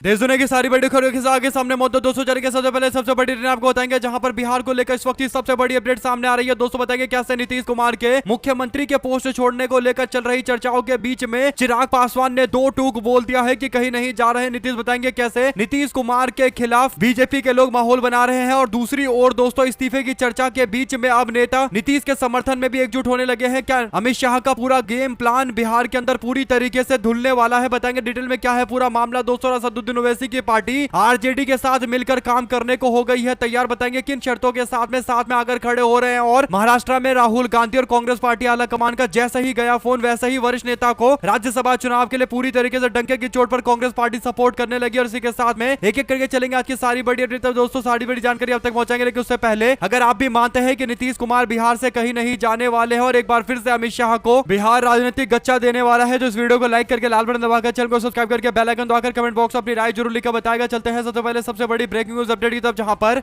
देश दुनिया की सारी बड़ी खबरों के आगे सामने मौजूद दोस्तों चलेंगे। सबसे पहले सबसे बड़ी अपडेट आपको बताएंगे, जहां पर बिहार को लेकर इस वक्त की सबसे बड़ी अपडेट सामने आ रही है। दोस्तों बताएंगे कैसे नीतीश कुमार के मुख्यमंत्री के पोस्ट छोड़ने को लेकर चल रही चर्चाओं के बीच में चिराग पासवान ने दो टूक बोल दिया है कि कहीं नहीं जा रहे नीतीश। बताएंगे कैसे नीतीश कुमार के खिलाफ बीजेपी के लोग माहौल बना रहे हैं, और दूसरी ओर दोस्तों इस्तीफे की चर्चा के बीच में अब नेता नीतीश के समर्थन में भी एकजुट होने लगे हैं। क्या अमित शाह का पूरा गेम प्लान बिहार के अंदर पूरी तरीके से धुलने वाला है? बताएंगे डिटेल में क्या है पूरा मामला। दोस्तों असदुद्दीन ओवैसी की पार्टी आरजेडी के साथ मिलकर काम करने को हो गई है तैयार। बताएंगे किन शर्तों के साथ में आकर खड़े हो रहे हैं। और महाराष्ट्र में राहुल गांधी और कांग्रेस पार्टी आला कमान का जैसे ही गया फोन, वैसे ही वरिष्ठ नेता को राज्यसभा चुनाव के लिए पूरी तरीके से डंके की चोट पर कांग्रेस पार्टी सपोर्ट करने लगी। और इसी के साथ में एक एक करके चलेंगे आज की सारी बड़ी अपडेट। दोस्तों सारी बड़ी जानकारी अब तक पहुंचाएंगे, लेकिन उससे पहले अगर आप भी मानते हैं कि नीतीश कुमार बिहार से कहीं नहीं जाने वाले हैं और एक बार फिर से अमित शाह को बिहार राजनीतिक गच्चा देने वाला है, तो इस वीडियो को लाइक करके लाल बटन दबाकर चैनल को सब्सक्राइब करके बेल आइकन दबाकर कमेंट बॉक्स में अपनी राय जरूर लिखकर बताएगा। चलते हैं सबसे पहले सबसे बड़ी ब्रेकिंग न्यूज अपडेट की तरफ, जहां पर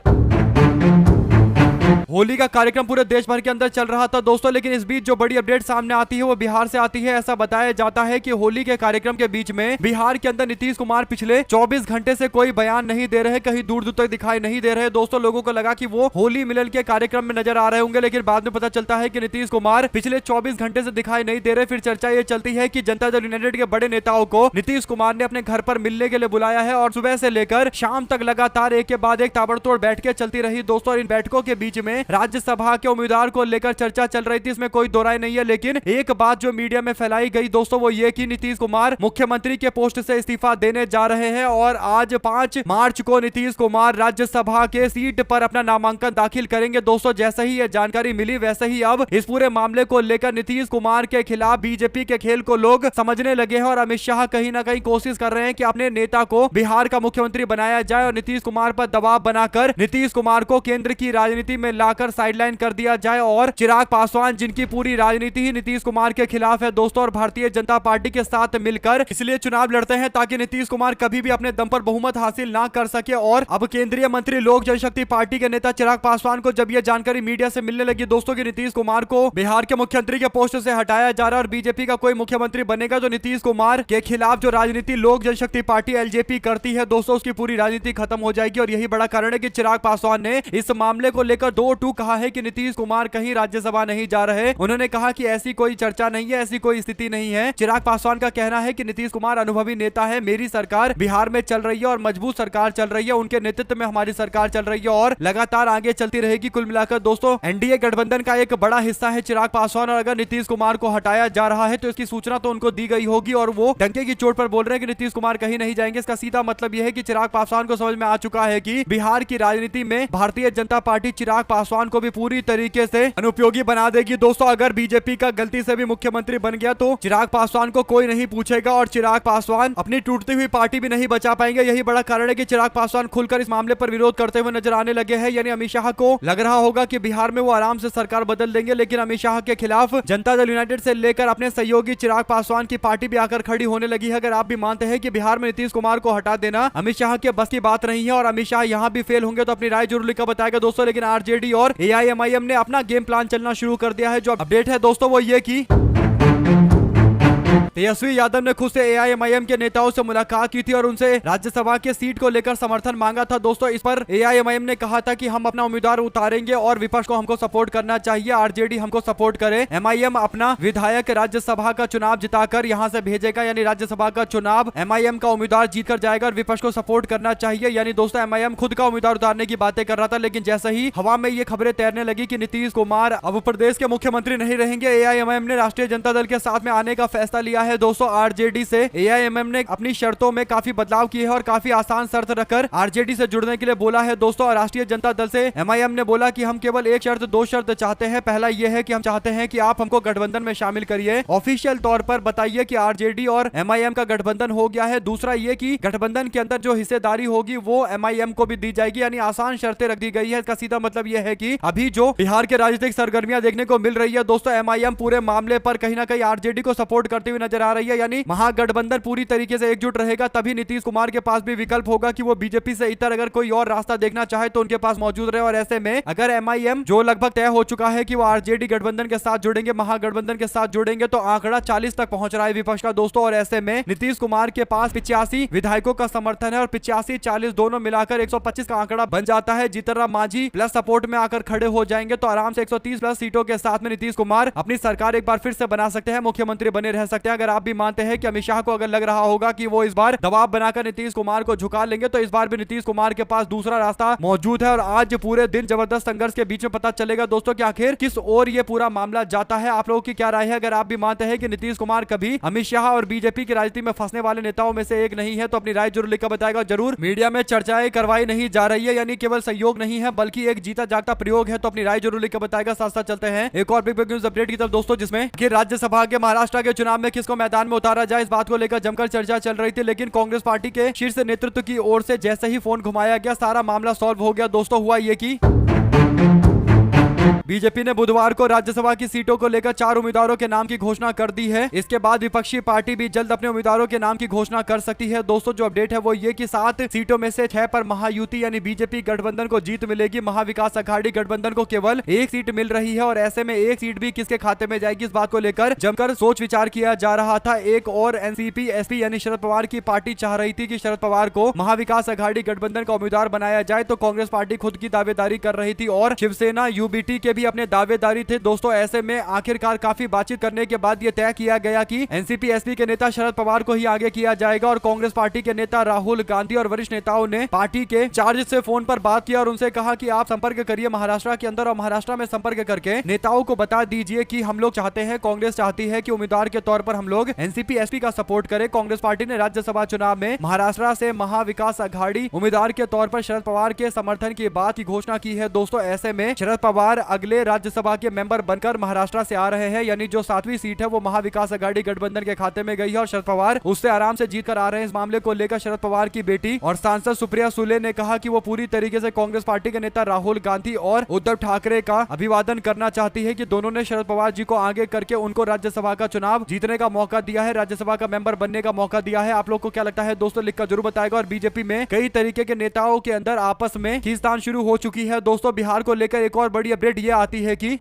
होली का कार्यक्रम पूरे देश भर के अंदर चल रहा था दोस्तों, लेकिन इस बीच जो बड़ी अपडेट सामने आती है वो बिहार से आती है। ऐसा बताया जाता है कि होली के कार्यक्रम के बीच में बिहार के अंदर नीतीश कुमार पिछले 24 घंटे से कोई बयान नहीं दे रहे, कहीं दूर दूर तक दिखाई नहीं दे रहे। दोस्तों लोगों को लगा कि वो होली मिलन के कार्यक्रम में नजर आ रहे होंगे, लेकिन बाद में पता चलता है कि नीतीश कुमार पिछले 24 घंटे से दिखाई नहीं दे रहे। फिर चर्चा ये चलती है कि जनता दल यूनाइटेड के बड़े नेताओं को नीतीश कुमार ने अपने घर पर मिलने के लिए बुलाया है, और सुबह से लेकर शाम तक लगातार एक के बाद एक ताबड़तोड़ बैठकें चलती रही दोस्तों। और इन बैठकों के बीच में राज्यसभा के उम्मीदवार को लेकर चर्चा चल रही थी, इसमें कोई दो राय नहीं है। लेकिन एक बात जो मीडिया में फैलाई गई दोस्तों वो ये कि नीतीश कुमार मुख्यमंत्री के पोस्ट से इस्तीफा देने जा रहे हैं, और आज 5 मार्च को नीतीश कुमार राज्यसभा के सीट पर अपना नामांकन दाखिल करेंगे। दोस्तों जैसे ही ये जानकारी मिली, वैसे ही अब इस पूरे मामले को लेकर नीतीश कुमार के खिलाफ बीजेपी के खेल को लोग समझने लगे हैं, और अमित शाह कहीं ना कहीं कोशिश कर रहे हैं कि अपने नेता को बिहार का मुख्यमंत्री बनाया जाए और नीतीश कुमार पर दबाव बनाकर नीतीश कुमार को केंद्र की राजनीति में लाकर साइडलाइन कर दिया जाए। और चिराग पासवान जिनकी पूरी राजनीति ही नीतीश कुमार के खिलाफ है दोस्तों, और भारतीय जनता पार्टी के साथ मिलकर इसलिए चुनाव लड़ते हैं ताकि नीतीश कुमार कभी भी अपने दम पर बहुमत हासिल ना कर सके। और अब केंद्रीय मंत्री लोक जनशक्ति पार्टी के नेता चिराग पासवान को जब यह जानकारी मीडिया से मिलने लगी दोस्तों कि नीतीश कुमार को बिहार के मुख्यमंत्री के पोस्ट से हटाया जा रहा है और बीजेपी का कोई मुख्यमंत्री बनेगा, तो नीतीश कुमार के खिलाफ जो राजनीति लोक जनशक्ति पार्टी एलजेपी करती है दोस्तों उसकी पूरी राजनीति खत्म हो जाएगी। और यही बड़ा कारण है कि चिराग पासवान ने इस मामले को लेकर दो टूक कहा है कि नीतीश कुमार कहीं राज्यसभा नहीं जा रहे। उन्होंने कहा कि ऐसी कोई चर्चा नहीं है, ऐसी कोई स्थिति नहीं है। चिराग पासवान का कहना है कि नीतीश कुमार अनुभवी नेता है, मेरी सरकार बिहार में चल रही है और मजबूत सरकार चल रही है, उनके नेतृत्व में हमारी सरकार चल रही है और लगातार आगे चलती रहेगी। कुल मिलाकर दोस्तों एनडीए गठबंधन का एक बड़ा हिस्सा है चिराग पासवान, और अगर नीतीश कुमार को हटाया जा रहा है तो इसकी सूचना तो उनको दी गई होगी, और वो डंके की चोट पर बोल रहे हैं कि नीतीश कुमार कहीं नहीं जाएंगे। इसका सीधा मतलब यह है कि चिराग पासवान को समझ में आ चुका है कि बिहार की राजनीति में भारतीय जनता पार्टी चिराग पासवान को भी पूरी तरीके से अनुपयोगी बना देगी। दोस्तों अगर बीजेपी का गलती से भी मुख्यमंत्री बन गया तो चिराग पासवान को कोई नहीं पूछेगा, और चिराग पासवान अपनी टूटती हुई पार्टी भी नहीं बचा पाएंगे। यही बड़ा कारण है कि चिराग पासवान खुलकर इस मामले पर विरोध करते हुए नजर आने लगे हैं। यानी अमित शाह को लग रहा होगा कि बिहार में वो आराम से सरकार बदल देंगे, लेकिन अमित शाह के खिलाफ जनता दल यूनाइटेड से लेकर अपने सहयोगी चिराग पासवान की पार्टी भी आकर खड़ी होने लगी है। अगर आप भी मानते हैं कि बिहार में नीतीश कुमार को हटा देना अमित शाह के बस की बात नहीं है और अमित शाह यहाँ भी फेल होंगे, तो अपनी राय जरूर लिखकर बताएगा दोस्तों। लेकिन आरजेडी और एआईएमआईएम ने अपना गेम प्लान चलना शुरू कर दिया है। जो अपडेट है दोस्तों वो ये कि तेजस्वी यादव ने खुद से एआईएमआईएम के नेताओं से मुलाकात की थी और उनसे राज्यसभा के सीट को लेकर समर्थन मांगा था दोस्तों। इस पर एआईएमआईएम ने कहा था कि हम अपना उम्मीदवार उतारेंगे और विपक्ष को हमको सपोर्ट करना चाहिए, आरजेडी हमको सपोर्ट करे। एमआईएम अपना विधायक राज्यसभा का चुनाव जिताकर यहां से भेजेगा, यानी राज्यसभा का चुनाव एमआईएम का उम्मीदवार जीतकर जाएगा और विपक्ष को सपोर्ट करना चाहिए। यानी दोस्तों एमआईएम खुद का उम्मीदवार उतारने की बातें कर रहा था, लेकिन जैसे ही हवा में ये खबरें तैरने लगी कि नीतीश कुमार अब प्रदेश के मुख्यमंत्री नहीं रहेंगे, एआईएमआईएम ने राष्ट्रीय जनता दल के साथ में आने का फैसला लिया है दोस्तों। आरजेडी से एआईएमआईएम ने अपनी शर्तों में काफी बदलाव किए हैं और काफी आसान शर्त रखकर आरजेडी से जुड़ने के लिए बोला है दोस्तों। राष्ट्रीय जनता दल से एमआईएम ने बोला कि हम केवल एक शर्त, दो शर्त चाहते हैं। पहला यह है कि हम चाहते हैं कि आप हमको गठबंधन में शामिल करिए, ऑफिशियल तौर पर बताइए कि आरजेडी और एमआईएम का गठबंधन हो गया है। दूसरा ये कि गठबंधन के अंदर जो हिस्सेदारी होगी वो एमआईएम को भी दी जाएगी, यानी आसान शर्तें रख दी गई है। इसका सीधा मतलब यह है कि अभी जो बिहार के राजनीतिक सरगर्मियां देखने को मिल रही है दोस्तों, एमआईएम पूरे मामले पर कहीं ना कहीं आरजेडी को सपोर्ट करते हुए नजर नजर आ रही है, यानी महागठबंधन पूरी तरीके से एकजुट रहेगा, तभी नीतीश कुमार के पास भी विकल्प होगा कि वो बीजेपी से इतर अगर कोई और रास्ता देखना चाहे तो उनके पास मौजूद रहे। और ऐसे में अगर एमआईएम जो लगभग तय हो चुका है कि वो आरजेडी गठबंधन के साथ जुड़ेंगे, महागठबंधन के साथ जुड़ेंगे, तो आंकड़ा 40 तक पहुंच रहा है विपक्ष का दोस्तों। और ऐसे में नीतीश कुमार के पास 85 विधायकों का समर्थन है और 85-40 दोनों मिलाकर 125 का आंकड़ा बन जाता है। जीतन राम मांझी प्लस सपोर्ट में आकर खड़े हो जाएंगे तो आराम से 130 प्लस सीटों के साथ में नीतीश कुमार अपनी सरकार एक बार फिर से बना सकते हैं, मुख्यमंत्री बने रह सकते हैं। अगर आप भी मानते हैं कि अमित शाह को अगर लग रहा होगा कि वो इस बार दबाव बनाकर नीतीश कुमार को झुका लेंगे, तो इस बार भी नीतीश कुमार के पास दूसरा रास्ता मौजूद है। और आज पूरे दिन जबरदस्त संघर्ष के बीच में पता चलेगा दोस्तों कि आखिर किस ओर ये पूरा मामला जाता है। आप लोगों की क्या राय है? अगर आप भी मानते हैं कि नीतीश कुमार कभी अमित शाह और बीजेपी की राजनीति में फंसने वाले नेताओं में से एक नहीं है, तो अपनी राय जरूर लिखकर बताएगा। जरूर मीडिया में चर्चाएं करवाई नहीं जा रही है, यानी केवल सहयोग नहीं है बल्कि एक जीता जागता प्रयोग है, तो अपनी राय जरूर लिखकर बताएगा। साथ साथ चलते हैं एक और बिग न्यूज अपडेट की तरफ दोस्तों, जिसमें कि राज्यसभा के महाराष्ट्र के चुनाव में किसको मैदान में उतारा जाए, इस बात को लेकर जमकर चर्चा चल रही थी। लेकिन कांग्रेस पार्टी के शीर्ष नेतृत्व की ओर से जैसे ही फोन घुमाया गया, सारा मामला सॉल्व हो गया दोस्तों। हुआ ये कि बीजेपी ने बुधवार को राज्यसभा की सीटों को लेकर 4 उम्मीदवारों के नाम की घोषणा कर दी है। इसके बाद विपक्षी पार्टी भी जल्द अपने उम्मीदवारों के नाम की घोषणा कर सकती है दोस्तों। जो अपडेट है वो ये कि 7 सीटों में से 6 पर महायुति यानी बीजेपी गठबंधन को जीत मिलेगी, महाविकास अघाड़ी गठबंधन को केवल 1 सीट मिल रही है। और ऐसे में 1 सीट भी किसके खाते में जाएगी, इस बात को लेकर जमकर सोच विचार किया जा रहा था। एक और एनसीपी एसपी यानी शरद पवार की पार्टी चाह रही थी कि शरद पवार को महाविकास अघाड़ी गठबंधन का उम्मीदवार बनाया जाए, तो कांग्रेस पार्टी खुद की दावेदारी कर रही थी और शिवसेना यूबीटी के भी अपने दावेदारी थे दोस्तों। ऐसे में आखिरकार काफी बातचीत करने के बाद यह तय किया गया कि एनसीपी एसपी के नेता शरद पवार को ही आगे किया जाएगा। और कांग्रेस पार्टी के नेता राहुल गांधी और वरिष्ठ नेताओं ने पार्टी के चार्ज से फोन पर बात किया और उनसे कहा कि आप संपर्क करिए महाराष्ट्र के अंदर और महाराष्ट्र में संपर्क करके नेताओं को बता दीजिए कि हम लोग चाहते हैं, कांग्रेस चाहती है कि उम्मीदवार के तौर पर हम लोग एनसीपी एसपी का सपोर्ट करें। कांग्रेस पार्टी ने राज्यसभा चुनाव में महाराष्ट्र से महाविकास अघाड़ी उम्मीदवार के तौर पर शरद पवार के समर्थन की बात की घोषणा की है दोस्तों। ऐसे में शरद पवार अगले राज्यसभा के मेंबर बनकर महाराष्ट्र से आ रहे हैं, यानी जो 7वीं सीट है वो महाविकास अघाड़ी गठबंधन के खाते में गई है और शरद पवार उससे आराम से जीत कर आ रहे हैं। इस मामले को लेकर शरद पवार की बेटी और सांसद सुप्रिया सुले ने कहा कि वो पूरी तरीके से कांग्रेस पार्टी के नेता राहुल गांधी और उद्धव ठाकरे का अभिवादन करना चाहती है कि दोनों ने शरद पवार जी को आगे करके उनको राज्यसभा का चुनाव जीतने का मौका दिया है, राज्यसभा का मेंबर बनने का मौका दिया है। आप लोग को क्या लगता है दोस्तों, लिखकर जरूर बताएगा। और बीजेपी में कई तरीके के नेताओं के अंदर आपस में खींचतान शुरू हो चुकी है दोस्तों। बिहार को लेकर एक और बड़ी अपडेट ये आती है कि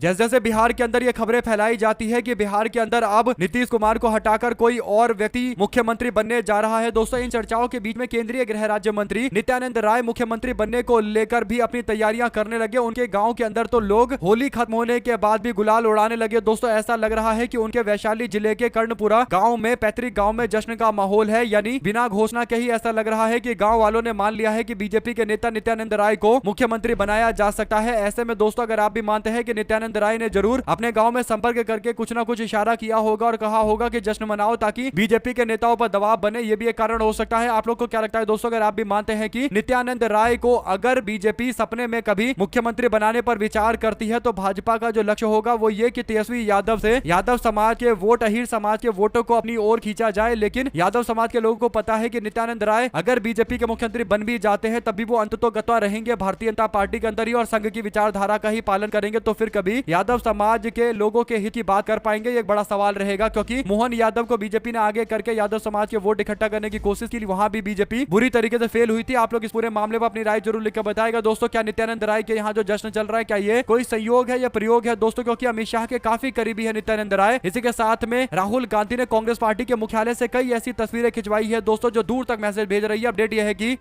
जैसे जैसे बिहार के अंदर ये खबरें फैलाई जाती है कि बिहार के अंदर अब नीतीश कुमार को हटाकर कोई और व्यक्ति मुख्यमंत्री बनने जा रहा है दोस्तों। इन चर्चाओं के बीच में केंद्रीय गृह राज्य मंत्री नित्यानंद राय मुख्यमंत्री बनने को लेकर भी अपनी तैयारियां करने लगे। उनके गांव के अंदर तो लोग होली खत्म होने के बाद भी गुलाल उड़ाने लगे दोस्तों। ऐसा लग रहा है कि उनके वैशाली जिले के कर्णपुरा गाँव में, पैतृक गाँव में जश्न का माहौल है, यानी बिना घोषणा के ही ऐसा लग रहा है कि गाँव वालों ने मान लिया है कि बीजेपी के नेता नित्यानंद राय को मुख्यमंत्री बनाया जा सकता है। ऐसे में दोस्तों अगर आप भी मानते हैं कि नित्यानंद राय ने जरूर अपने गांव में संपर्क करके कुछ ना कुछ इशारा किया होगा और कहा होगा कि जश्न मनाओ ताकि बीजेपी के नेताओं पर दबाव बने, ये भी एक कारण हो सकता है। आप लोग को क्या लगता है दोस्तों, अगर आप भी मानते हैं कि नित्यानंद राय को अगर बीजेपी सपने में कभी मुख्यमंत्री बनाने पर विचार करती है तो भाजपा का जो लक्ष्य होगा वो ये कि तेजस्वी यादव से यादव समाज के वोट, अहीर समाज के वोटों को अपनी ओर खींचा जाए। लेकिन यादव समाज के लोगों को पता है कि नित्यानंद राय अगर बीजेपी के मुख्यमंत्री बन भी जाते हैं तब भी वो अंततोगत्वा रहेंगे भारतीय जनता पार्टी के अंदर ही और संघ की विचारधारा का ही पालन करेंगे। तो फिर कभी यादव समाज के लोगों के हित की बात कर पाएंगे, ये एक बड़ा सवाल रहेगा। क्योंकि मोहन यादव को बीजेपी ने आगे करके यादव समाज के वोट इकट्ठा करने की कोशिश की, वहां भी बीजेपी बुरी तरीके से फेल हुई थी। आप लोग इस पूरे मामले पर अपनी राय जरूर लिखकर बताएगा दोस्तों। क्या नित्यानंद राय के यहाँ जो जश्न चल रहा है क्या ये कोई संयोग है या प्रयोग है दोस्तों, क्योंकि अमित शाह के काफी करीबी है नित्यानंद राय। इसी के साथ में राहुल गांधी ने कांग्रेस पार्टी के मुख्यालय से कई ऐसी तस्वीरें खिंचवाई है दोस्तों जो दूर तक मैसेज भेज रही है। अपडेट यह है कि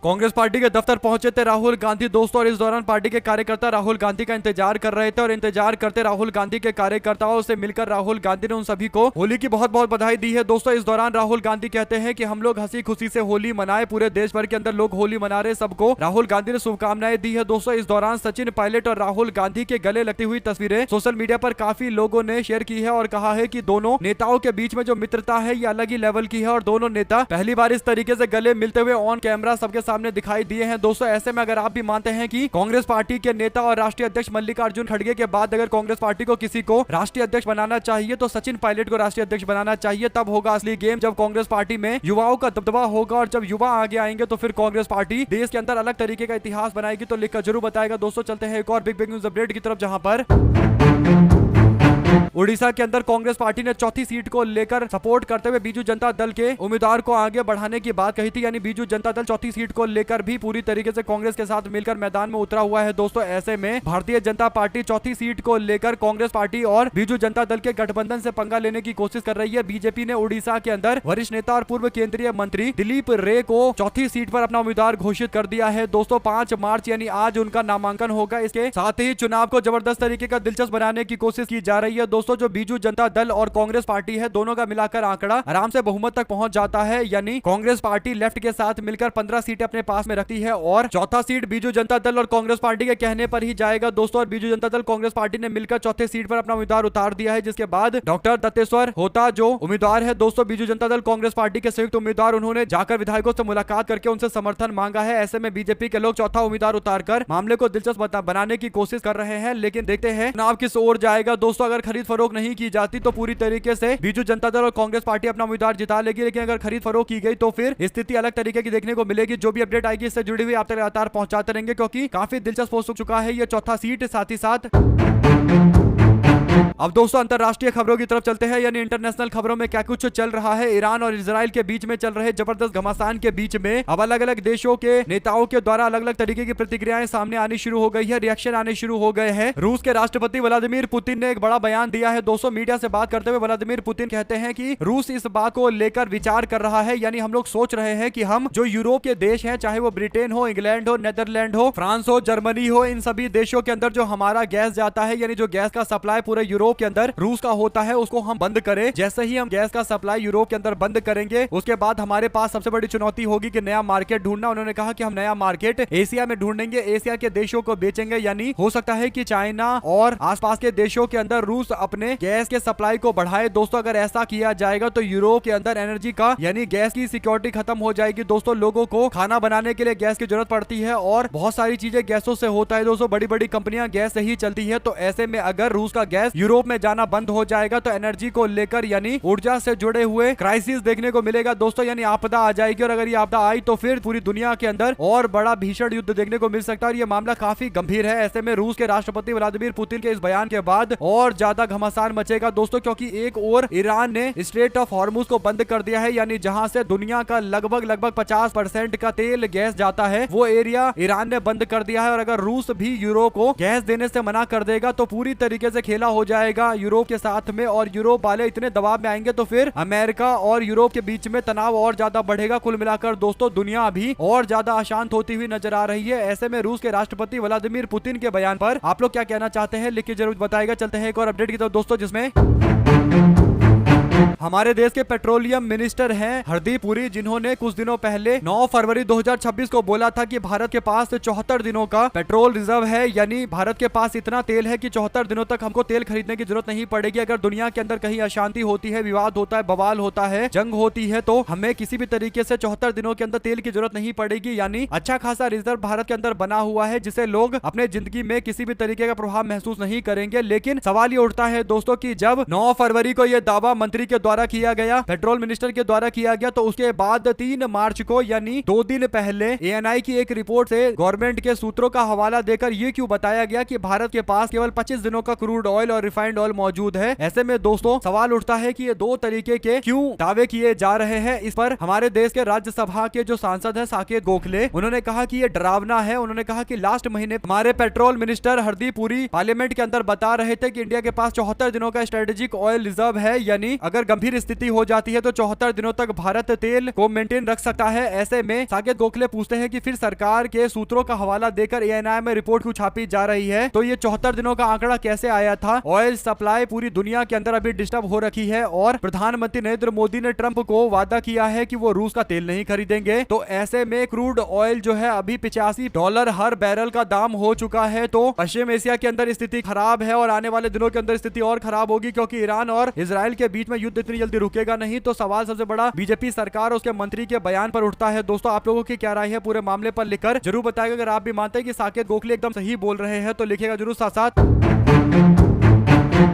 कांग्रेस पार्टी के दफ्तर पहुंचे थे राहुल गांधी दोस्तों और इस दौरान पार्टी के कार्यकर्ता राहुल गांधी का इंतजार कर रहे थे और इंतजार करते राहुल गांधी के कार्यकर्ताओं से मिलकर राहुल गांधी ने उन सभी को होली की बहुत बहुत बधाई दी है दोस्तों। इस दौरान राहुल गांधी कहते हैं कि हम लोग हंसी खुशी से होली मनाए, पूरे देश भर के अंदर लोग होली मना रहे, सबको राहुल गांधी ने शुभकामनाएं दी है दोस्तों। इस दौरान सचिन पायलट और राहुल गांधी के गले लगती हुई तस्वीरें सोशल मीडिया पर काफी लोगों ने शेयर की है और कहा है कि दोनों नेताओं के बीच में जो मित्रता है ये अलग ही लेवल की है और दोनों नेता पहली बार इस तरीके से गले मिलते हुए ऑन कैमरा सबके सामने दिखाई दिए हैं दोस्तों। ऐसे में अगर आप भी मानते हैं कि कांग्रेस पार्टी के नेता और राष्ट्रीय अध्यक्ष मल्लिकार्जुन खड़गे के बाद अगर कांग्रेस पार्टी को किसी को राष्ट्रीय अध्यक्ष बनाना चाहिए तो सचिन पायलट को राष्ट्रीय अध्यक्ष बनाना चाहिए। तब होगा असली गेम, जब कांग्रेस पार्टी में युवाओं का दबदबा होगा और जब युवा आगे आएंगे तो फिर कांग्रेस पार्टी देश के अंदर अलग तरीके का इतिहास बनाएगी। तो लिखकर जरूर बताएगा दोस्तों। चलते हैं एक और बिग न्यूज अपडेट की तरफ, जहां पर उड़ीसा के अंदर कांग्रेस पार्टी ने चौथी सीट को लेकर सपोर्ट करते हुए बीजू जनता दल के उम्मीदवार को आगे बढ़ाने की बात कही थी। यानी बीजू जनता दल चौथी सीट को लेकर भी पूरी तरीके से कांग्रेस के साथ मिलकर मैदान में उतरा हुआ है दोस्तों। ऐसे में भारतीय जनता पार्टी चौथी सीट को लेकर कांग्रेस पार्टी और बीजू जनता दल के गठबंधन से पंगा लेने की कोशिश कर रही है। बीजेपी ने उड़ीसा के अंदर वरिष्ठ नेता और पूर्व केंद्रीय मंत्री दिलीप रे को चौथी सीट पर अपना उम्मीदवार घोषित कर दिया है दोस्तों। 5 मार्च यानी आज उनका नामांकन होगा। इसके साथ ही चुनाव को जबरदस्त तरीके का दिलचस्प बनाने की कोशिश की जा रही है दोस्तों। जो बीजू जनता दल और कांग्रेस पार्टी है दोनों का मिलाकर आंकड़ा आराम से बहुमत तक पहुंच जाता है। यानी कांग्रेस पार्टी लेफ्ट के साथ मिलकर 15 सीटें अपने पास में रखती है और चौथा सीट बीजू जनता दल और कांग्रेस पार्टी के कहने पर ही जाएगा दोस्तों। और बीजू जनता दल कांग्रेस पार्टी ने मिलकर चौथे सीट पर अपना उम्मीदवार उतार दिया है, जिसके बाद डॉक्टर दत्तेश्वर होता जो उम्मीदवार है दोस्तों बीजू जनता दल कांग्रेस पार्टी के संयुक्त उम्मीदवार, उन्होंने जाकर विधायकों से मुलाकात करके उनसे समर्थन मांगा है। ऐसे में बीजेपी के लोग चौथा उम्मीदवार उतारकर मामले को दिलचस्प बनाने की कोशिश कर रहे हैं। लेकिन देखते हैं चुनाव किस ओर जाएगा दोस्तों। अगर खरीद फरोख्त नहीं की जाती तो पूरी तरीके से बीजू जनता दल और कांग्रेस पार्टी अपना उम्मीदवार जिता लेगी। लेकिन अगर खरीद फरोख्त की गई तो फिर स्थिति अलग तरीके की देखने को मिलेगी। जो भी अपडेट आएगी इससे जुड़ी हुई आप तक लगातार पहुंचाते रहेंगे, क्योंकि काफी दिलचस्प हो चुका है ये चौथा सीट। साथ ही साथ अब दोस्तों अंतरराष्ट्रीय खबरों की तरफ चलते हैं। यानी इंटरनेशनल खबरों में क्या कुछ चल रहा है। ईरान और इजराइल के बीच में चल रहे जबरदस्त घमासान के बीच में अब अलग अलग देशों के नेताओं के द्वारा अलग अलग तरीके की प्रतिक्रियाएं सामने आनी शुरू हो गई है, रिएक्शन आने शुरू हो गए हैं। रूस के राष्ट्रपति व्लादिमीर पुतिन ने एक बड़ा बयान दिया है दोस्तों। मीडिया से बात करते हुए व्लादिमीर पुतिन कहते हैं कि रूस इस बात को लेकर विचार कर रहा है। यानी हम लोग सोच रहे हैं कि हम जो यूरोप के देश हैं, चाहे वो ब्रिटेन हो, इंग्लैंड हो, नेदरलैंड हो, फ्रांस हो, जर्मनी हो, इन सभी देशों के अंदर जो हमारा गैस जाता है, यानी जो गैस का सप्लाई पूरे यूरोप के अंदर रूस का होता है, उसको हम बंद करें। जैसे ही हम गैस का सप्लाई यूरोप के अंदर बंद करेंगे उसके बाद हमारे पास सबसे बड़ी चुनौती होगी कि नया मार्केट ढूंढना। उन्होंने कहा कि हम नया मार्केट एशिया में ढूंढेंगे, एशिया के देशों को बेचेंगे। यानी हो सकता है कि चाइना और आसपास के देशों के अंदर रूस अपने गैस के सप्लाई को बढ़ाए दोस्तों। अगर ऐसा किया जाएगा तो यूरोप के अंदर एनर्जी का यानी गैस की सिक्योरिटी खत्म हो जाएगी दोस्तों। लोगों को खाना बनाने के लिए गैस की जरूरत पड़ती है और बहुत सारी चीजें गैसों से होता है दोस्तों। बड़ी बड़ी कंपनियां गैस से ही चलती है। तो ऐसे में अगर रूस का गैस यूरोप में जाना बंद हो जाएगा तो एनर्जी को लेकर यानी ऊर्जा से जुड़े हुए क्राइसिस देखने को मिलेगा दोस्तों। यानी आपदा आ जाएगी और अगर ये आपदा आई तो फिर पूरी दुनिया के अंदर और बड़ा भीषण युद्ध देखने को मिल सकता है और ये मामला काफी गंभीर है। ऐसे में रूस के राष्ट्रपति व्लादिमीर पुतिन के इस बयान के बाद और ज्यादा घमासान मचेगा दोस्तों, क्योंकि एक और ईरान ने स्ट्रेट ऑफ हॉर्मुज को बंद कर दिया है। यानी जहां से दुनिया का लगभग 50% का तेल गैस जाता है, वो एरिया ईरान ने बंद कर दिया है। और अगर रूस भी यूरोप को गैस देने से मना कर देगा तो पूरी तरीके से खेला हो जाएगा यूरोप के साथ में और यूरोप वाले इतने दबाव में आएंगे तो फिर अमेरिका और यूरोप के बीच में तनाव और ज्यादा बढ़ेगा। कुल मिलाकर दोस्तों दुनिया अभी और ज्यादा अशांत होती हुई नजर आ रही है। ऐसे में रूस के राष्ट्रपति व्लादिमीर पुतिन के बयान पर आप लोग क्या कहना चाहते हैं, लिख के जरूर बताएगा। चलते हैं एक और अपडेट की तरफ दोस्तों, जिसमें हमारे देश के पेट्रोलियम मिनिस्टर हैं हरदीप पुरी, जिन्होंने कुछ दिनों पहले 9 फरवरी 2026 को बोला था कि भारत के पास 74 दिनों का पेट्रोल रिजर्व है। यानी भारत के पास इतना तेल है कि 74 दिनों तक हमको तेल खरीदने की जरूरत नहीं पड़ेगी। अगर दुनिया के अंदर कहीं अशांति होती है, विवाद होता है, बवाल होता है, जंग होती है, तो हमें किसी भी तरीके से 74 दिनों के अंदर तेल की जरूरत नहीं पड़ेगी। यानी अच्छा खासा रिजर्व भारत के अंदर बना हुआ है, जिसे लोग अपने जिंदगी में किसी भी तरीके का प्रभाव महसूस नहीं करेंगे। लेकिन सवाल ये उठता है दोस्तों कि जब 9 फरवरी को यह दावा मंत्री के द्वारा किया गया, पेट्रोल मिनिस्टर के द्वारा किया गया, तो उसके बाद 3 मार्च को यानी 2 दिन पहले एएनआई की एक रिपोर्ट से गवर्नमेंट के सूत्रों का हवाला देकर ये क्यों बताया गया कि भारत के पास केवल 25 दिनों का क्रूड ऑयल और रिफाइंड ऑयल मौजूद है। ऐसे में दोस्तों सवाल उठता है कि ये 2 तरीके के क्यों दावे किए जा रहे हैं। इस पर हमारे देश के राज्यसभा के जो सांसद है साकेत गोखले, उन्होंने कहा कि ये डरावना है। उन्होंने कहा कि लास्ट महीने हमारे petrol minister Hardeep Puri parliament के अंदर बता रहे थे कि इंडिया के पास 74 दिनों का स्ट्रेटेजिक ऑयल रिजर्व है। यानी अगर गंभीर स्थिति हो जाती है तो 74 दिनों तक भारत तेल को मेंटेन रख सकता है। ऐसे में साकेत गोखले पूछते हैं कि फिर सरकार के सूत्रों का हवाला देकर एएनआई में रिपोर्ट क्यों छापी जा रही है, तो ये 74 दिनों का आंकड़ा कैसे आया था। ऑयल सप्लाई पूरी दुनिया के अंदर अभी डिस्टर्ब हो रखी है और प्रधानमंत्री नरेंद्र मोदी ने ट्रंप को वादा किया है कि वो रूस का तेल नहीं खरीदेंगे। तो ऐसे में क्रूड ऑयल जो है अभी $85 हर बैरल का दाम हो चुका है। तो पश्चिम एशिया के अंदर स्थिति खराब है और आने वाले दिनों के अंदर स्थिति और खराब होगी, क्योंकि ईरान और इजराइल के बीच में युद्ध इतनी जल्दी रुकेगा नहीं। तो सवाल सबसे बड़ा बीजेपी सरकार और उसके मंत्री के बयान पर उठता है। दोस्तों आप लोगों की क्या राय है पूरे मामले पर लिखकर जरूर बताएगा। अगर आप भी मानते हैं कि साकेत गोखले एकदम सही बोल रहे हैं तो लिखिएगा जरूर साथ साथ।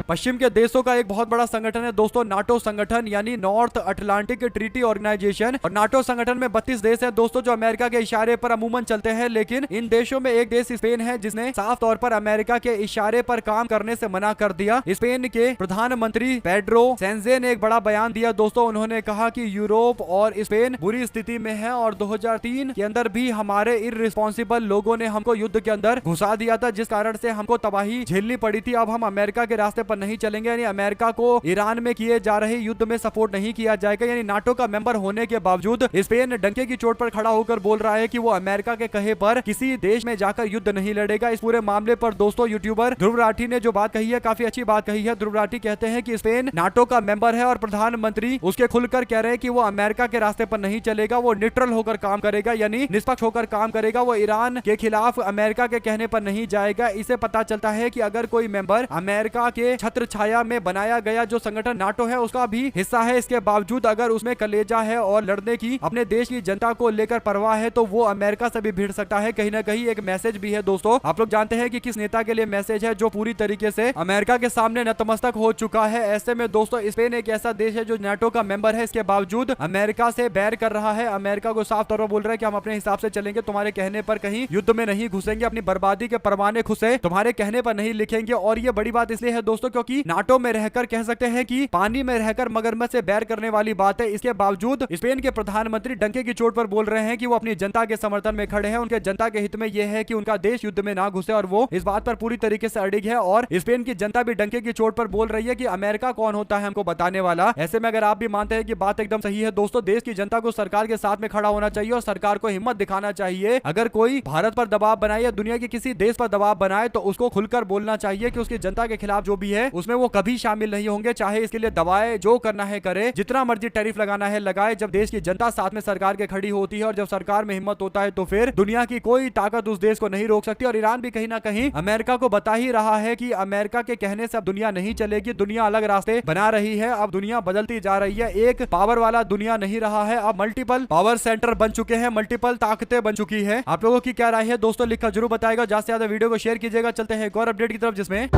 पश्चिम के देशों का एक बहुत बड़ा संगठन है दोस्तों नाटो संगठन, यानी नॉर्थ अटलांटिक ट्रीटी ऑर्गेनाइजेशन। और नाटो संगठन में 32 देश हैं दोस्तों जो अमेरिका के इशारे पर अमूमन चलते हैं, लेकिन इन देशों में एक देश स्पेन है जिसने साफ तौर पर अमेरिका के इशारे पर काम करने से मना कर दिया। स्पेन के प्रधानमंत्री पेड्रो सैंजेस ने एक बड़ा बयान दिया दोस्तों। उन्होंने कहा कि यूरोप और स्पेन बुरी स्थिति में है और 2003 के अंदर भी हमारे इररिस्पॉन्सिबल लोगों ने हमको युद्ध के अंदर घुसा दिया था, जिस कारण से हमको तबाही झेलनी पड़ी थी। अब हम अमेरिका के रास्ते पर नहीं चलेंगे, यानी अमेरिका को ईरान में किए जा रहे युद्ध में सपोर्ट नहीं किया जाएगा। यानी नाटो का मेंबर होने के बावजूद स्पेन डंके की चोट पर खड़ा होकर बोल रहा है कि वो अमेरिका के कहे पर किसी देश में जाकर युद्ध नहीं लड़ेगा। इस पूरे मामले पर दोस्तों यूट्यूबर ध्रुव राठी ने जो बात कही है काफी अच्छी बात कही है। ध्रुव राठी कहते हैं कि स्पेन नाटो का मेंबर है और प्रधानमंत्री उसके खुलकर कह रहे हैं कि वो अमेरिका के रास्ते पर नहीं चलेगा, वो न्यूट्रल होकर काम करेगा, यानी निष्पक्ष होकर काम करेगा। वो ईरान के खिलाफ अमेरिका के कहने पर नहीं जाएगा। इसे पता चलता है कि अगर कोई मेंबर अमेरिका के छत्र छाया में बनाया गया जो संगठन नाटो है उसका भी हिस्सा है, इसके बावजूद अगर उसमें कलेजा है और लड़ने की अपने देश की जनता को लेकर परवाह है तो वो अमेरिका से भी भिड़ सकता है। कहीं ना कहीं एक मैसेज भी है दोस्तों। आप लोग जानते हैं कि किस नेता के लिए मैसेज है जो पूरी तरीके से अमेरिका के सामने नतमस्तक हो चुका है। ऐसे में दोस्तों स्पेन एक ऐसा देश है जो नाटो का मेंबर है, इसके बावजूद अमेरिका से बैर कर रहा है। अमेरिका को साफ तौर पर बोल रहा है कि हम अपने हिसाब से चलेंगे, तुम्हारे कहने पर कहीं युद्ध में नहीं घुसेंगे, अपनी बर्बादी के परवाने खुसे तुम्हारे कहने पर नहीं लिखेंगे। और ये बड़ी बात इसलिए है दोस्तों क्योंकि नाटो में रहकर कह सकते हैं कि पानी में रहकर मगरमच्छ से बैर करने वाली बात है। इसके बावजूद स्पेन के प्रधानमंत्री डंके की चोट पर बोल रहे हैं कि वो अपनी जनता के समर्थन में खड़े हैं, उनके जनता के हित में यह है कि उनका देश युद्ध में ना घुसे और वो इस बात पर पूरी तरीके से अड़िग है। और स्पेन की जनता भी डंके की चोट पर बोल रही है कि अमेरिका कौन होता है हमको बताने वाला। ऐसे में अगर आप भी मानते हैं कि बात एकदम सही है दोस्तों, देश की जनता को सरकार के साथ में खड़ा होना चाहिए और सरकार को हिम्मत दिखाना चाहिए। अगर कोई भारत पर दबाव बनाए या दुनिया के किसी देश पर दबाव बनाए तो उसको खुलकर बोलना चाहिए कि उसकी जनता के खिलाफ जो भी है उसमें वो कभी शामिल नहीं होंगे, चाहे इसके लिए दबाए, जो करना है करे, जितना मर्जी टैरिफ लगाना है लगाए। जब देश की जनता साथ में सरकार के खड़ी होती है और जब सरकार में हिम्मत होता है तो फिर दुनिया की कोई ताकत उस देश को नहीं रोक सकती। और ईरान भी कहीं ना कहीं अमेरिका को बता ही रहा है कि अमेरिका के कहने से अब दुनिया नहीं चलेगी, दुनिया अलग रास्ते बना रही है, अब दुनिया बदलती जा रही है। एक पावर वाला दुनिया नहीं रहा है, अब मल्टीपल पावर सेंटर बन चुके हैं, मल्टीपल ताकतें बन चुकी है। आप लोगों की क्या राय है दोस्तों लिखकर जरूर बताएगा। ज्यादा से ज्यादा वीडियो को शेयर कीजिएगा। चलते हैं एक और अपडेट की तरफ जिसमें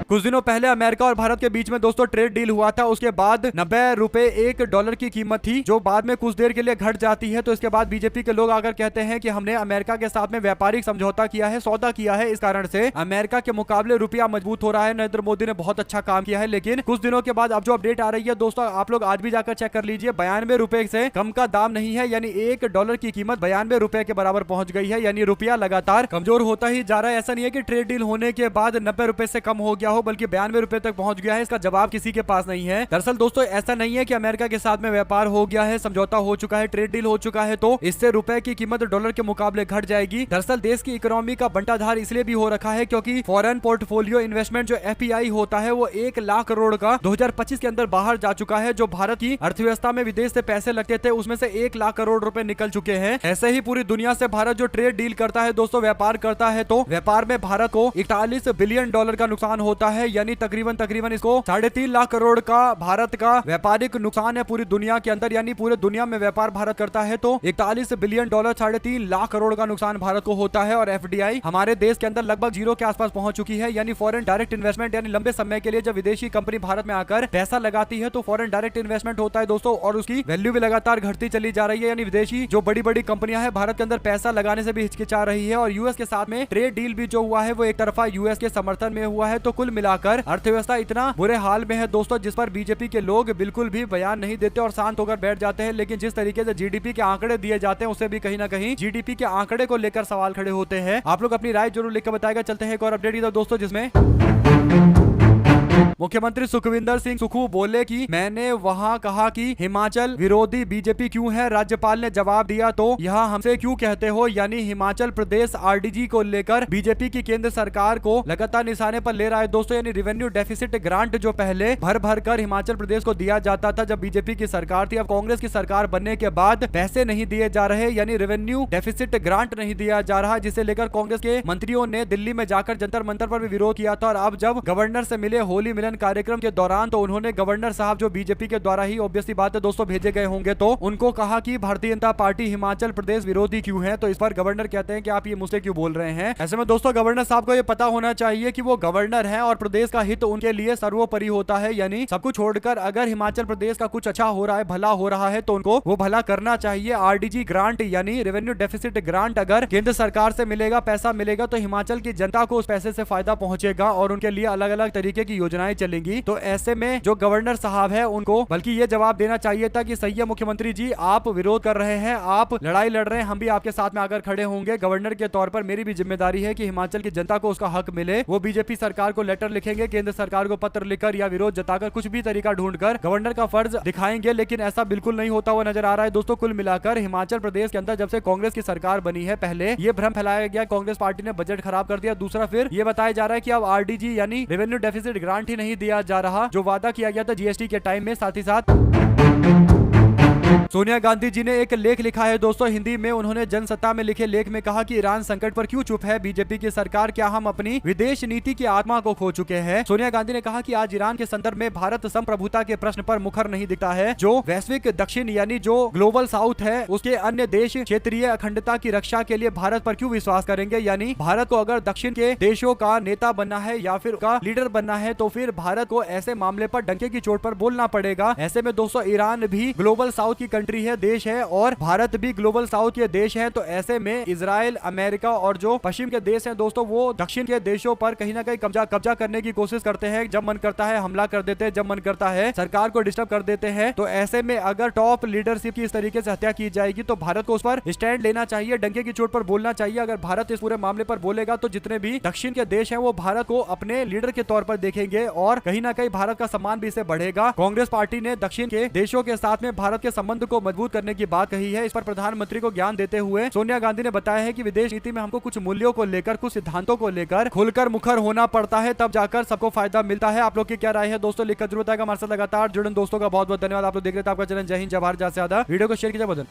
कुछ दिनों पहले अमेरिका और भारत के बीच में दोस्तों ट्रेड डील हुआ था। उसके बाद 90 रुपए $1 की कीमत थी जो बाद में कुछ देर के लिए घट जाती है। तो इसके बाद बीजेपी के लोग आकर कहते हैं कि हमने अमेरिका के साथ में व्यापारिक समझौता किया है, सौदा किया है, इस कारण से अमेरिका के मुकाबले रुपया मजबूत हो रहा है। नरेंद्र मोदी ने बहुत अच्छा काम किया है। लेकिन कुछ दिनों के बाद अब जो अपडेट आ रही है दोस्तों, आप लोग आज भी जाकर चेक कर लीजिए, 92 रुपए से कम का दाम नहीं है, यानी $1 की कीमत 92 रुपए के बराबर पहुंच गई है। यानी रुपया लगातार कमजोर होता ही जा रहा है। ऐसा नहीं है कि ट्रेड डील होने के बाद 90 रुपए से कम हो गया हो, बल्कि 92 रुपए तक पहुंच गया है। इसका जवाब किसी के पास नहीं है। दरअसल दोस्तों ऐसा नहीं है कि अमेरिका के साथ में व्यापार हो गया है, समझौता हो चुका है, ट्रेड डील हो चुका है तो इससे रुपए की कीमत डॉलर के मुकाबले घट जाएगी। दरअसल देश की इकोनॉमी का बंटाधार इसलिए भी हो रखा है क्योंकि फॉरेन पोर्टफोलियो इन्वेस्टमेंट जो FPI होता है वो 1 लाख करोड़ का 2025 के अंदर बाहर जा चुका है। जो भारत की अर्थव्यवस्था में विदेश से पैसे लगते थे उसमें से 1 लाख करोड़ रुपए निकल चुके हैं। ऐसे ही पूरी दुनिया से भारत जो ट्रेड डील करता है दोस्तों, व्यापार करता है, तो व्यापार में भारत को $41 बिलियन का नुकसान होता है। यानी तकरीबन इसको 3.5 लाख करोड़ का भारत का व्यापारिक नुकसान है पूरी दुनिया के अंदर। यानी पूरे दुनिया में व्यापार भारत करता है तो $41 बिलियन 3.5 लाख करोड़ का नुकसान भारत को होता है। और FDI हमारे देश के अंदर लगभग 0 के आसपास पहुंच चुकी है। यानी फॉरेन डायरेक्ट इन्वेस्टमेंट, यानी लंबे समय के लिए जब विदेशी कंपनी भारत में आकर पैसा लगाती है तो फॉरेन डायरेक्ट इन्वेस्टमेंट होता है दोस्तों, और उसकी वैल्यू भी लगातार घटती चली जा रही है। यानी विदेशी जो बड़ी बड़ी कंपनियां हैं भारत के अंदर पैसा लगाने से भी हिचकिचा रही है। और यूएस के साथ में ट्रेड डील भी जो हुआ है वो एक तरफा यूएस के समर्थन में हुआ है। तो कुल मिलाकर अर्थव्यवस्था इतना बुरे हाल में है दोस्तों जिस पर बीजेपी के लोग बिल्कुल भी बयान नहीं देते और शांत होकर बैठ जाते हैं। लेकिन जिस तरीके से जीडीपी के आंकड़े दिए जाते हैं उससे भी कहीं ना कहीं जीडीपी के आंकड़े को लेकर सवाल खड़े होते हैं। आप लोग अपनी राय जरूर लिखकर बताएगा। चलते हैं एक और अपडेट की तरफ दोस्तों जिसमें मुख्यमंत्री सुखविंदर सिंह सुक्खू बोले कि मैंने वहां कहा कि हिमाचल विरोधी बीजेपी क्यों है। राज्यपाल ने जवाब दिया तो यहाँ हमसे क्यों कहते हो। यानी हिमाचल प्रदेश आरडीजी को लेकर बीजेपी की केंद्र सरकार को लगातार निशाने पर ले रहा है दोस्तों। यानी रेवेन्यू डेफिसिट ग्रांट जो पहले भर भर कर हिमाचल प्रदेश को दिया जाता था जब बीजेपी की सरकार थी, अब कांग्रेस की सरकार बनने के बाद पैसे नहीं दिए जा रहे, यानी रेवेन्यू डेफिसिट ग्रांट नहीं दिया जा रहा, जिसे लेकर कांग्रेस के मंत्रियों ने दिल्ली में जाकर जंतर मंतर पर भी विरोध किया था। और अब जब गवर्नर से मिले होली होली मिलन कार्यक्रम के दौरान तो उन्होंने गवर्नर साहब जो बीजेपी के द्वारा ही ऑब्वियसली बात है दोस्तों भेजे गए होंगे, तो उनको कहा कि भारतीय जनता पार्टी हिमाचल प्रदेश विरोधी क्यों है। तो इस पर गवर्नर कहते हैं कि आप ये मुझसे क्यों बोल रहे हैं। ऐसे में दोस्तों गवर्नर साहब को ये पता होना चाहिए कि वो गवर्नर है और प्रदेश का हित उनके लिए सर्वोपरि होता है, यानी सब कुछ छोड़कर अगर हिमाचल प्रदेश का कुछ अच्छा हो रहा है, भला हो रहा है, तो उनको वो भला करना चाहिए। आरडीजी ग्रांट यानी रेवेन्यू डेफिसिट ग्रांट अगर केंद्र सरकार से मिलेगा, पैसा मिलेगा, तो हिमाचल की जनता को उस पैसे से फायदा पहुंचेगा और उनके लिए अलग अलग तरीके की योजनाएं चलेंगी। तो ऐसे में जो गवर्नर साहब है उनको बल्कि ये जवाब देना चाहिए था कि सही है मुख्यमंत्री जी, आप विरोध कर रहे हैं, आप लड़ाई लड़ रहे हैं, हम भी आपके साथ में आकर खड़े होंगे। गवर्नर के तौर पर मेरी भी जिम्मेदारी है कि हिमाचल की जनता को उसका हक मिले। वो बीजेपी सरकार को लेटर लिखेंगे, केंद्र सरकार को पत्र लिखकर या विरोध जताकर कुछ भी तरीका ढूंढकर गवर्नर का फर्ज दिखाएंगे, लेकिन ऐसा बिल्कुल नहीं होता हुआ नजर आ रहा है। दोस्तों कुल मिलाकर हिमाचल प्रदेश के अंदर जब से कांग्रेस की सरकार बनी है, पहले ये भ्रम फैलाया गया कांग्रेस पार्टी ने बजट खराब कर दिया, दूसरा फिर ये बताया जा रहा है कि अब आरडीजी यानी रेवेन्यू डेफिसिट ग्रांट ही नहीं दिया जा रहा जो वादा किया गया था जीएसटी के टाइम में। साथ ही साथ सोनिया गांधी जी ने एक लेख लिखा है दोस्तों हिंदी में। उन्होंने जनसत्ता में लिखे लेख में कहा कि ईरान संकट पर क्यों चुप है बीजेपी की सरकार, क्या हम अपनी विदेश नीति की आत्मा को खो चुके हैं। सोनिया गांधी ने कहा कि आज ईरान के संदर्भ में भारत संप्रभुता के प्रश्न पर मुखर नहीं दिखता है। जो वैश्विक दक्षिण यानी जो ग्लोबल साउथ है उसके अन्य देश क्षेत्रीय अखंडता की रक्षा के लिए भारत पर क्यों विश्वास करेंगे। यानी भारत को अगर दक्षिण के देशों का नेता बनना है या फिर का लीडर बनना है तो फिर भारत को ऐसे मामले पर डंके की चोट पर बोलना पड़ेगा। ऐसे में दोस्तों ईरान भी ग्लोबल साउथ की कंट्री है, देश है, और भारत भी ग्लोबल साउथ के देश है। तो ऐसे में इजराइल, अमेरिका और जो पश्चिम के देश हैं दोस्तों वो दक्षिण के देशों पर कहीं ना कहीं कब्जा करने की कोशिश करते हैं। जब मन करता है हमला कर देते हैं, जब मन करता है सरकार को डिस्टर्ब कर देते हैं। तो ऐसे में अगर टॉप लीडरशिप की इस तरीके से हत्या की जाएगी तो भारत को उस पर स्टैंड लेना चाहिए, डंके की चोट पर बोलना चाहिए। अगर भारत इस पूरे मामले पर बोलेगा तो जितने भी दक्षिण के देश हैं वो भारत को अपने लीडर के तौर पर देखेंगे और कहीं ना कहीं भारत का सम्मान भी इससे बढ़ेगा। कांग्रेस पार्टी ने दक्षिण के देशों के साथ में भारत के संबंध को मजबूत करने की बात कही है। इस पर प्रधानमंत्री को ज्ञान देते हुए सोनिया गांधी ने बताया है कि विदेश नीति में हमको कुछ मूल्यों को लेकर, कुछ सिद्धांतों को लेकर खुलकर मुखर होना पड़ता है, तब जाकर सबको फायदा मिलता है। आप लोग की क्या राय है दोस्तों, लिखकर जरूर आएगा। हमारे साथ लगातार जुड़े दोस्तों का बहुत बहुत धन्यवाद। आप लोग देख रहे थे आपका चैनल जय हिंद जय भारत। ज्यादा से ज्यादा वीडियो को शेयर कीजिए।